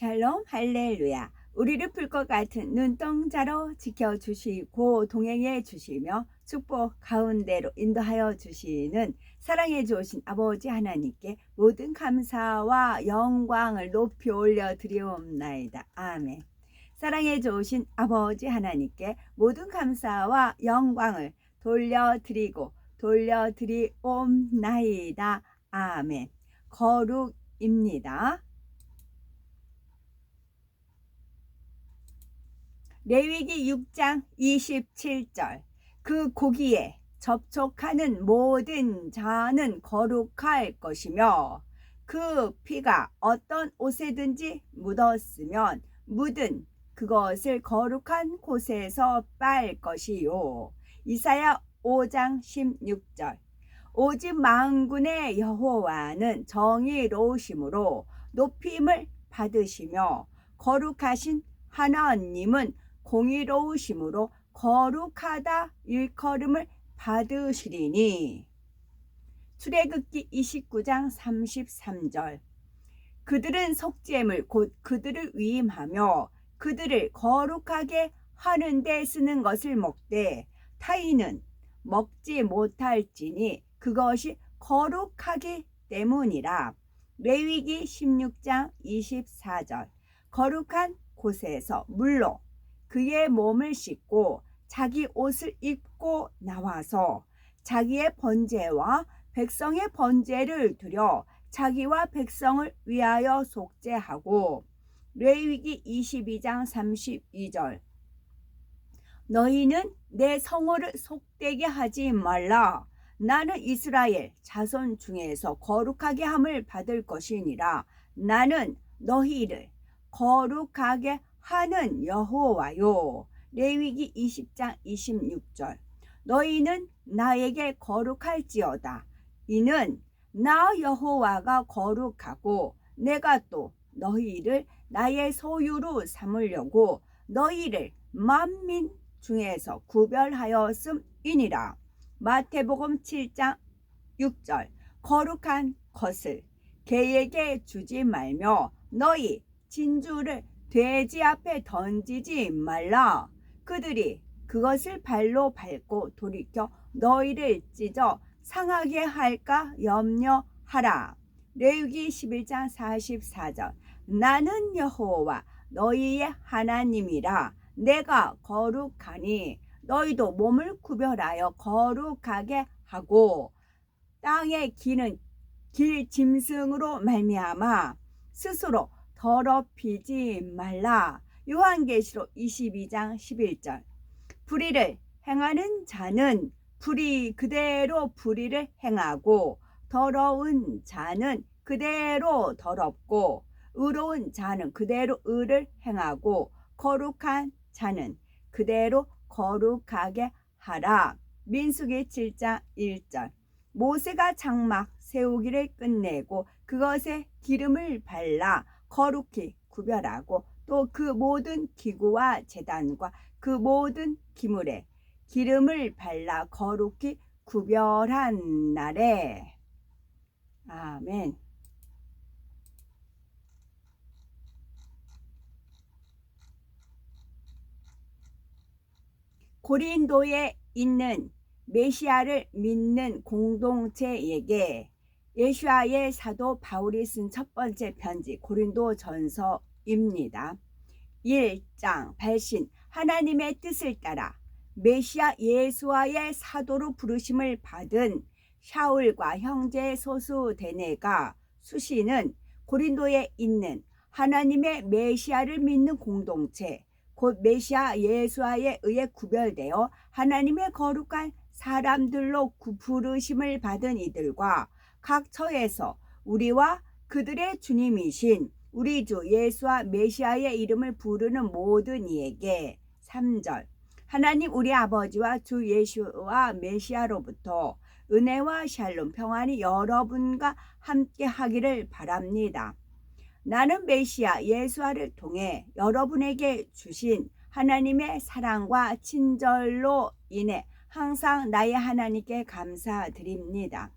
샬롬 할렐루야. 우리를 풀 것 같은 눈동자로 지켜주시고 동행해 주시며 축복 가운데로 인도하여 주시는 사랑해 주신 아버지 하나님께 모든 감사와 영광을 높이 올려 드리옵나이다. 아멘. 사랑해 주신 아버지 하나님께 모든 감사와 영광을 돌려드리옵나이다. 아멘. 거룩입니다. 레위기 6장 27절 그 고기에 접촉하는 모든 자는 거룩할 것이며 그 피가 어떤 옷에든지 묻었으면 묻은 그것을 거룩한 곳에서 빨 것이요. 이사야 5장 16절 오직 만군의 여호와는 정의로우심으로 높임을 받으시며 거룩하신 하나님은 공의로우심으로 거룩하다 일컬음을 받으시리니. 출애굽기 29장 33절 그들은 속죄물 곧 그들을 위임하며 그들을 거룩하게 하는 데 쓰는 것을 먹되 타인은 먹지 못할지니 그것이 거룩하기 때문이라. 레위기 16장 24절 거룩한 곳에서 물로 그의 몸을 씻고 자기 옷을 입고 나와서 자기의 번제와 백성의 번제를 드려 자기와 백성을 위하여 속죄하고. 레위기 22장 32절 너희는 내 성호를 속되게 하지 말라. 나는 이스라엘 자손 중에서 거룩하게 함을 받을 것이니라. 나는 너희를 거룩하게 하는 여호와요. 레위기 20장 26절 너희는 나에게 거룩할지어다. 이는 나 여호와가 거룩하고 내가 또 너희를 나의 소유로 삼으려고 너희를 만민 중에서 구별하였음이니라. 마태복음 7장 6절 거룩한 것을 개에게 주지 말며 너희 진주를 돼지 앞에 던지지 말라. 그들이 그것을 발로 밟고 돌이켜 너희를 찢어 상하게 할까 염려하라. 레위기 11장 44절 나는 여호와 너희의 하나님이라. 내가 거룩하니 너희도 몸을 구별하여 거룩하게 하고 땅에 기는 길 짐승으로 말미암아 스스로 더럽히지 말라. 요한계시록 22장 11절 불의를 행하는 자는 불의 그대로 불의를 행하고 더러운 자는 그대로 더럽고 의로운 자는 그대로 의를 행하고 거룩한 자는 그대로 거룩하게 하라. 민수기 7장 1절 모세가 장막 세우기를 끝내고 그것에 기름을 발라 거룩히 구별하고 또 그 모든 기구와 제단과 그 모든 기물에 기름을 발라 거룩히 구별한 날에. 아멘. 고린도에 있는 메시아를 믿는 공동체에게 예수와의 사도 바울이 쓴 첫 번째 편지 고린도전서입니다. 1장 발신 하나님의 뜻을 따라 메시아 예수와의 사도로 부르심을 받은 샤울과 형제 소수대네가 수시는 고린도에 있는 하나님의 메시아를 믿는 공동체 곧 메시아 예수와에 의해 구별되어 하나님의 거룩한 사람들로 부르심을 받은 이들과 각 처에서 우리와 그들의 주님이신 우리 주 예수와 메시아의 이름을 부르는 모든 이에게. 3절 하나님 우리 아버지와 주 예수와 메시아로부터 은혜와 샬롬 평안이 여러분과 함께 하기를 바랍니다. 나는 메시아 예수와를 통해 여러분에게 주신 하나님의 사랑과 친절로 인해 항상 나의 하나님께 감사드립니다.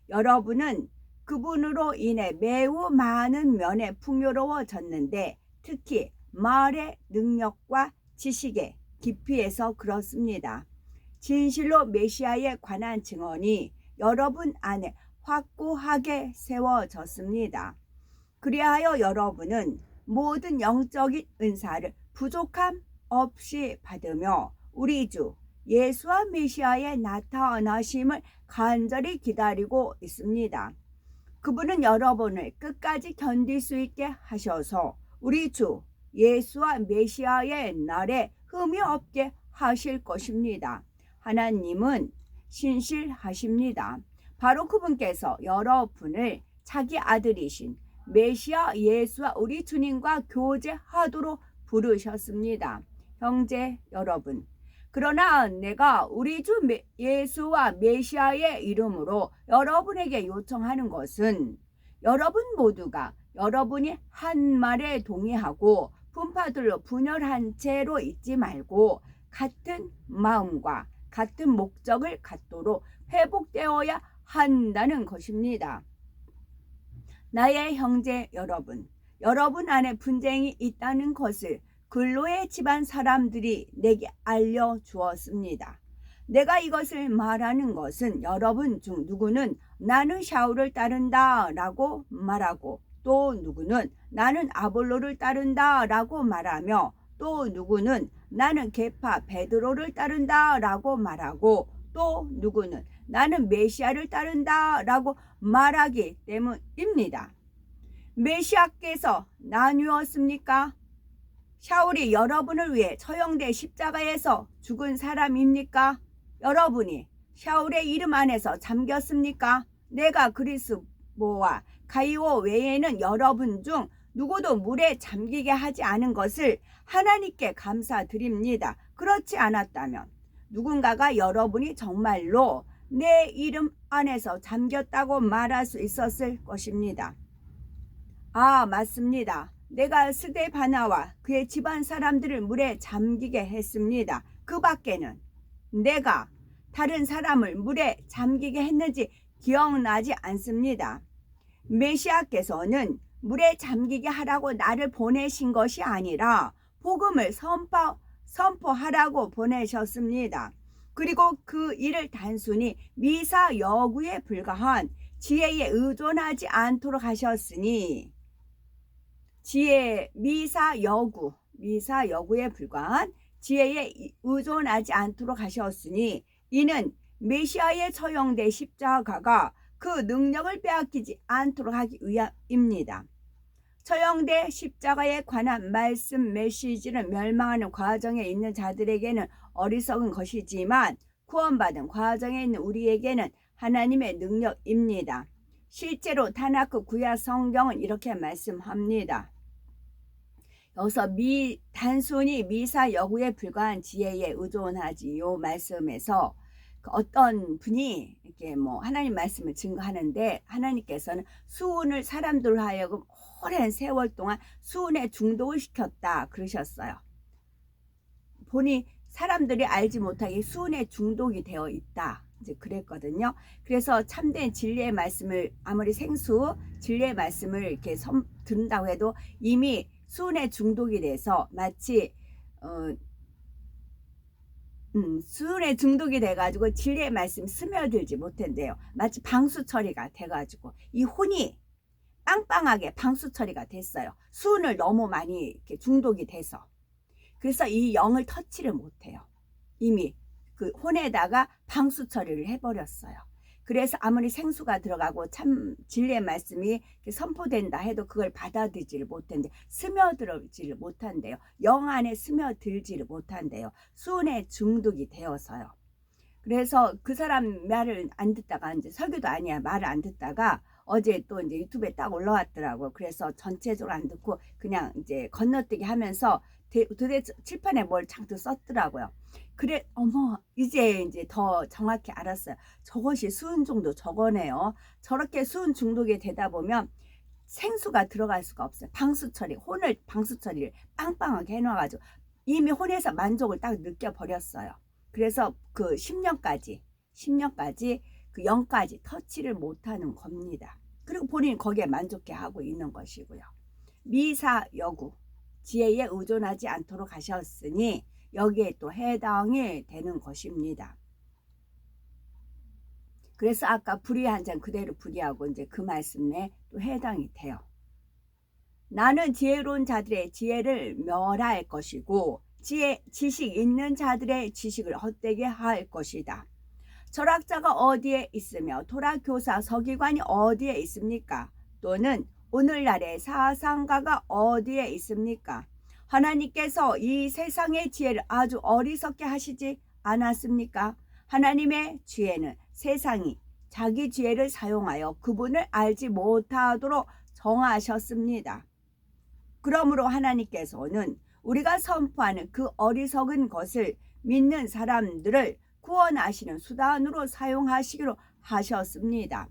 여러분은 그분으로 인해 매우 많은 면에 풍요로워졌는데 특히 말의 능력과 지식의 깊이에서 그렇습니다. 진실로 메시아에 관한 증언이 여러분 안에 확고하게 세워졌습니다. 그리하여 여러분은 모든 영적인 은사를 부족함 없이 받으며 우리 주 예수와 메시아의 나타나심을 간절히 기다리고 있습니다. 그분은 여러분을 끝까지 견딜 수 있게 하셔서 우리 주 예수와 메시아의 날에 흠이 없게 하실 것입니다. 하나님은 신실하십니다. 바로 그분께서 여러분을 자기 아들이신 메시아 예수와 우리 주님과 교제하도록 부르셨습니다. 형제 여러분, 그러나 내가 우리 주 예수와 메시아의 이름으로 여러분에게 요청하는 것은 여러분 모두가 여러분이 한 말에 동의하고 분파들로 분열한 채로 있지 말고 같은 마음과 같은 목적을 갖도록 회복되어야 한다는 것입니다. 나의 형제 여러분, 여러분 안에 분쟁이 있다는 것을 근로의 집안 사람들이 내게 알려주었습니다. 내가 이것을 말하는 것은 여러분 중 누구는 나는 샤울을 따른다 라고 말하고 또 누구는 나는 아볼로를 따른다 라고 말하며 또 누구는 나는 계파 베드로를 따른다 라고 말하고 또 누구는 나는 메시아를 따른다 라고 말하기 때문입니다. 메시아께서 나뉘었습니까? 샤울이 여러분을 위해 처형돼 십자가에서 죽은 사람입니까? 여러분이 샤울의 이름 안에서 잠겼습니까? 내가 그리스도와 가이오 외에는 여러분 중 누구도 물에 잠기게 하지 않은 것을 하나님께 감사드립니다. 그렇지 않았다면 누군가가 여러분이 정말로 내 이름 안에서 잠겼다고 말할 수 있었을 것입니다. 아, 맞습니다. 내가 스데바나와 그의 집안 사람들을 물에 잠기게 했습니다. 그 밖에는 내가 다른 사람을 물에 잠기게 했는지 기억나지 않습니다. 메시아께서는 물에 잠기게 하라고 나를 보내신 것이 아니라 복음을 선포하라고 보내셨습니다. 그리고 그 일을 단순히 미사 여구에 불과한 지혜에 의존하지 않도록 하셨으니 미사 여구에 불과한 지혜에 의존하지 않도록 하셨으니 이는 메시아의 처형된 십자가가 그 능력을 빼앗기지 않도록 하기 위함입니다. 처형된 십자가에 관한 말씀 메시지는 멸망하는 과정에 있는 자들에게는 어리석은 것이지만 구원받은 과정에 있는 우리에게는 하나님의 능력입니다. 실제로 타나크 구약 성경은 이렇게 말씀합니다. 여기서 단순히 미사 여구에 불과한 지혜에 의존하지 요 말씀에서 어떤 분이 이렇게 하나님 말씀을 증거하는데 하나님께서는 수은을 사람들로 하여금 오랜 세월 동안 수은에 중독을 시켰다 그러셨어요. 보니 사람들이 알지 못하게 수은에 중독이 되어 있다 이제 그랬거든요. 그래서 참된 진리의 말씀을 아무리 진리의 말씀을 이렇게 듣는다고 해도 이미 수은에 중독이 돼서 마치 수은에 중독이 돼가지고 진리의 말씀이 스며들지 못한대요. 마치 방수 처리가 돼가지고 이 혼이 빵빵하게 방수 처리가 됐어요. 수은을 너무 많이 이렇게 중독이 돼서. 그래서 이 영을 터치를 못해요. 이미 그 혼에다가 방수 처리를 해버렸어요. 그래서 아무리 생수가 들어가고 참 진리의 말씀이 선포된다 해도 그걸 받아들이지를 못한대요. 스며들지를 못한대요. 영 안에 스며들지를 못한대요. 수은에 중독이 되어서요. 그래서 그 사람 말을 안 듣다가 이제 설교도 아니야 말을 안 듣다가 어제 또 이제 유튜브에 딱 올라왔더라고요. 그래서 전체적으로 안 듣고 그냥 이제 건너뛰기 하면서 도대체 칠판에 뭘 잔뜩 썼더라고요. 그래, 이제 더 정확히 알았어요. 저것이 수은 정도 저거네요. 저렇게 수은 중독이 되다 보면 생수가 들어갈 수가 없어요. 혼을 방수 처리를 빵빵하게 해놔가지고 이미 혼에서 만족을 딱 느껴버렸어요. 그래서 그 10년까지 그 영까지 터치를 못하는 겁니다. 그리고 본인이 거기에 만족해 하고 있는 것이고요. 미사 여구, 지혜에 의존하지 않도록 하셨으니 여기에 또 해당이 되는 것입니다. 그래서 아까 불의한 자는 그대로 불의하고 이제 그 말씀에 또 해당이 돼요. 나는 지혜로운 자들의 지혜를 멸할 것이고 지식 있는 자들의 지식을 헛되게 할 것이다. 철학자가 어디에 있으며 토라교사 서기관이 어디에 있습니까? 또는 오늘날의 사상가가 어디에 있습니까? 하나님께서 이 세상의 지혜를 아주 어리석게 하시지 않았습니까? 하나님의 지혜는 세상이 자기 지혜를 사용하여 그분을 알지 못하도록 정하셨습니다. 그러므로 하나님께서는 우리가 선포하는 그 어리석은 것을 믿는 사람들을 구원하시는 수단으로 사용하시기로 하셨습니다.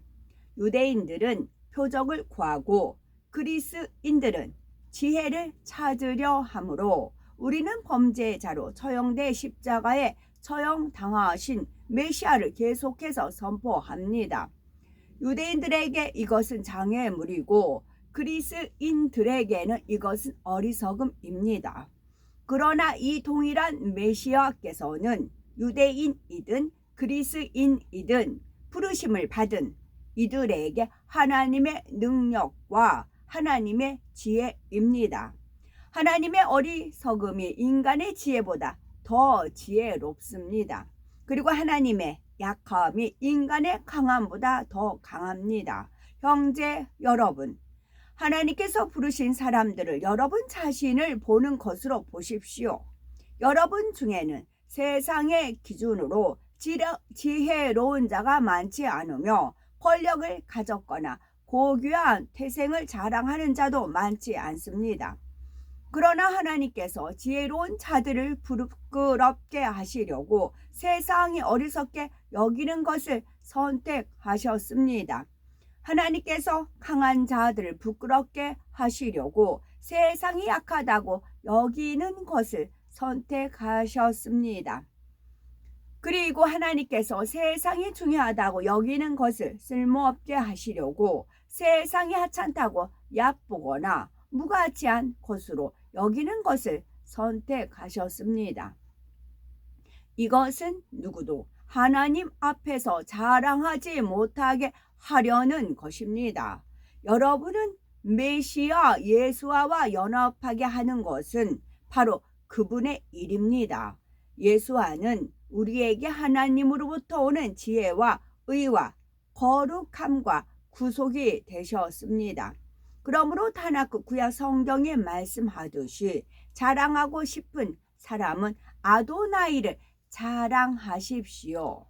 유대인들은 표적을 구하고 그리스인들은 지혜를 찾으려 하므로 우리는 범죄자로 처형돼 십자가에 처형당하신 메시아를 계속해서 선포합니다. 유대인들에게 이것은 장애물이고 그리스인들에게는 이것은 어리석음입니다. 그러나 이 동일한 메시아께서는 유대인이든 그리스인이든 부르심을 받은 이들에게 하나님의 능력과 하나님의 지혜입니다. 하나님의 어리석음이 인간의 지혜보다 더 지혜롭습니다. 그리고 하나님의 약함이 인간의 강함보다 더 강합니다. 형제 여러분, 하나님께서 부르신 사람들을 여러분 자신을 보는 것으로 보십시오. 여러분 중에는 세상의 기준으로 지혜로운 자가 많지 않으며 권력을 가졌거나 고귀한 태생을 자랑하는 자도 많지 않습니다. 그러나 하나님께서 지혜로운 자들을 부끄럽게 하시려고 세상이 어리석게 여기는 것을 선택하셨습니다. 하나님께서 강한 자들을 부끄럽게 하시려고 세상이 약하다고 여기는 것을 선택하셨습니다. 그리고 하나님께서 세상이 중요하다고 여기는 것을 쓸모없게 하시려고 세상이 하찮다고 얕보거나 무가치한 것으로 여기는 것을 선택하셨습니다. 이것은 누구도 하나님 앞에서 자랑하지 못하게 하려는 것입니다. 여러분은 메시아 예수아와 연합하게 하는 것은 바로 그분의 일입니다. 예수아는 우리에게 하나님으로부터 오는 지혜와 의와 거룩함과 구속이 되셨습니다. 그러므로 다나크 구약 성경에 말씀하듯이 자랑하고 싶은 사람은 아도나이를 자랑하십시오.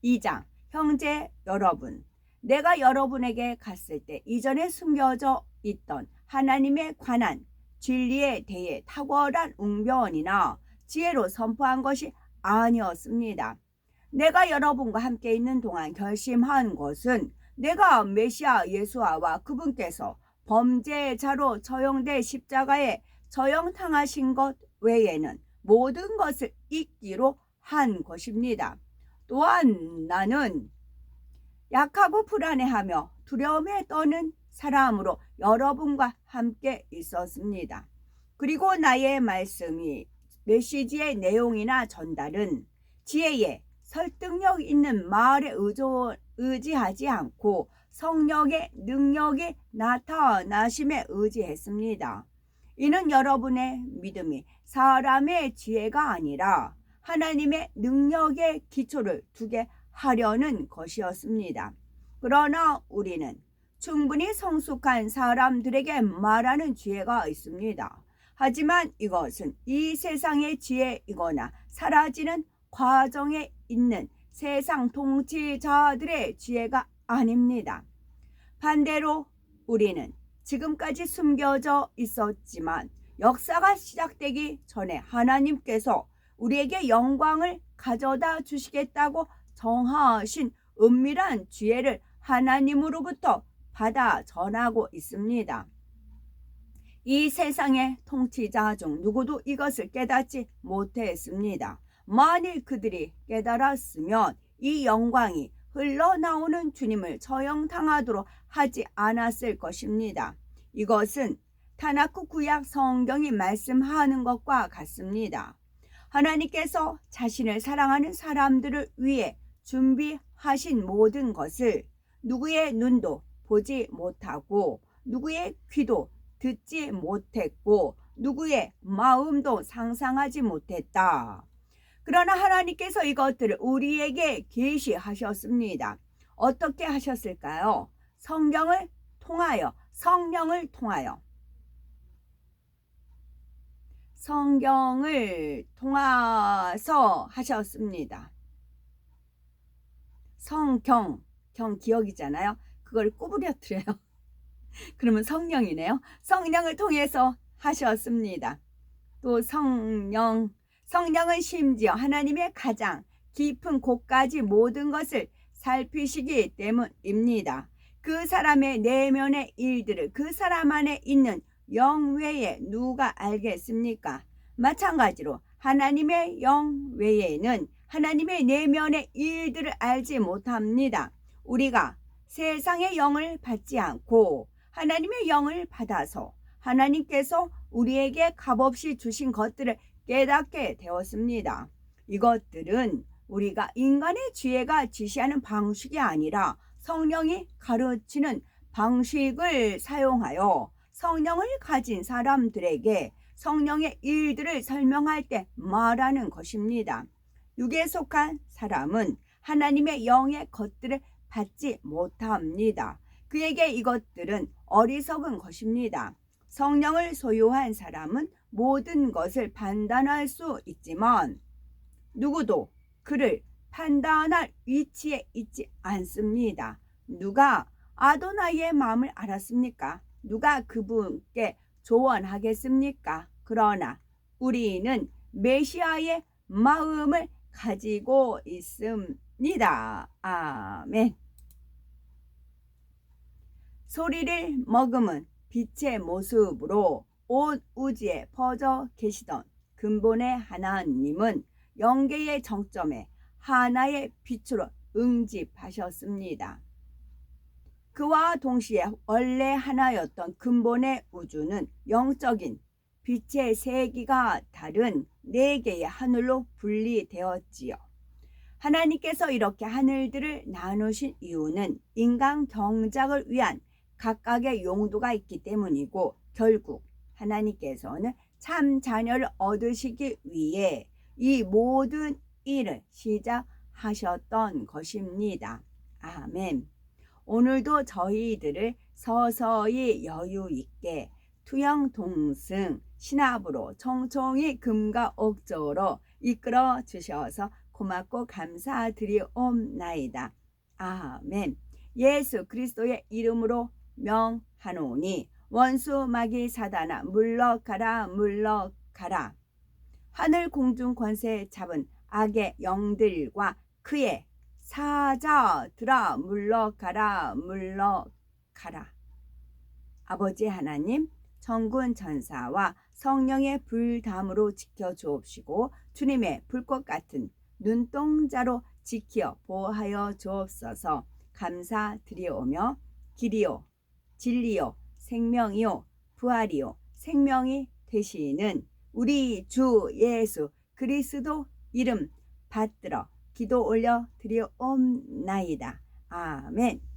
2장, 형제 여러분, 내가 여러분에게 갔을 때 이전에 숨겨져 있던 하나님에 관한 진리에 대해 탁월한 웅변이나 지혜로 선포한 것이 아니었습니다. 내가 여러분과 함께 있는 동안 결심한 것은 내가 메시아 예수아와 그분께서 범죄자로 처형돼 십자가에 처형당하신 것 외에는 모든 것을 잊기로 한 것입니다. 또한 나는 약하고 불안해하며 두려움에 떠는 사람으로 여러분과 함께 있었습니다. 그리고 나의 말씀이 메시지의 내용이나 전달은 지혜에 설득력 있는 말에 의지하지 않고 성령의 능력이 나타나심에 의지했습니다. 이는 여러분의 믿음이 사람의 지혜가 아니라 하나님의 능력의 기초를 두게 하려는 것이었습니다. 그러나 우리는 충분히 성숙한 사람들에게 말하는 지혜가 있습니다. 하지만 이것은 이 세상의 지혜이거나 사라지는 과정에 있는 세상 통치자들의 지혜가 아닙니다. 반대로 우리는 지금까지 숨겨져 있었지만 역사가 시작되기 전에 하나님께서 우리에게 영광을 가져다 주시겠다고 정하신 은밀한 지혜를 하나님으로부터 받아 전하고 있습니다. 이 세상의 통치자 중 누구도 이것을 깨닫지 못했습니다. 만일 그들이 깨달았으면 이 영광이 흘러나오는 주님을 처형당하도록 하지 않았을 것입니다. 이것은 타나크 구약 성경이 말씀하는 것과 같습니다. 하나님께서 자신을 사랑하는 사람들을 위해 준비하신 모든 것을 누구의 눈도 보지 못하고 누구의 귀도 듣지 못했고 누구의 마음도 상상하지 못했다. 그러나 하나님께서 이것들을 우리에게 계시하셨습니다. 어떻게 하셨을까요? 성경을 통하여, 성령을 통하여. 성경을 통해서 하셨습니다. 성경, 경 기억이잖아요. 그걸 구부려뜨려요. 그러면 성령이네요. 성령을 통해서 하셨습니다. 또 성령은 심지어 하나님의 가장 깊은 곳까지 모든 것을 살피시기 때문입니다. 그 사람의 내면의 일들을 그 사람 안에 있는 영 외에 누가 알겠습니까? 마찬가지로 하나님의 영 외에는 하나님의 내면의 일들을 알지 못합니다. 우리가 세상의 영을 받지 않고 하나님의 영을 받아서 하나님께서 우리에게 값없이 주신 것들을 깨닫게 되었습니다. 이것들은 우리가 인간의 지혜가 지시하는 방식이 아니라 성령이 가르치는 방식을 사용하여 성령을 가진 사람들에게 성령의 일들을 설명할 때 말하는 것입니다. 육에 속한 사람은 하나님의 영의 것들을 받지 못합니다. 그에게 이것들은 어리석은 것입니다. 성령을 소유한 사람은 모든 것을 판단할 수 있지만 누구도 그를 판단할 위치에 있지 않습니다. 누가 아도나이의 마음을 알았습니까? 누가 그분께 조언하겠습니까? 그러나 우리는 메시아의 마음을 가지고 있습니다. 아멘. 소리를 머금은 빛의 모습으로 온 우주에 퍼져 계시던 근본의 하나님은 영계의 정점에 하나의 빛으로 응집하셨습니다. 그와 동시에 원래 하나였던 근본의 우주는 영적인 빛의 세기가 다른 4개의 하늘로 분리되었지요. 하나님께서 이렇게 하늘들을 나누신 이유는 인간 경작을 위한 각각의 용도가 있기 때문이고 결국 하나님께서는 참 자녀를 얻으시기 위해 이 모든 일을 시작하셨던 것입니다. 아멘. 오늘도 저희들을 서서히 여유 있게 투영 동승 신압으로 총총히 금과 옥조로 이끌어 주셔서 고맙고 감사드리옵나이다. 아멘. 예수 그리스도의 이름으로 명하노니 원수 마귀 사단아 물러가라 물러가라. 하늘 공중 권세 잡은 악의 영들과 그의 사자들아 물러가라 물러가라. 아버지 하나님, 천군 천사와 성령의 불담으로 지켜주옵시고 주님의 불꽃 같은 눈동자로 지켜 보호하여 주옵소서. 감사드리오며 길이요 진리요 생명이요 부활이요 생명이 되시는 우리 주 예수 그리스도 이름 받들어 기도 올려 드리옵나이다. 아멘.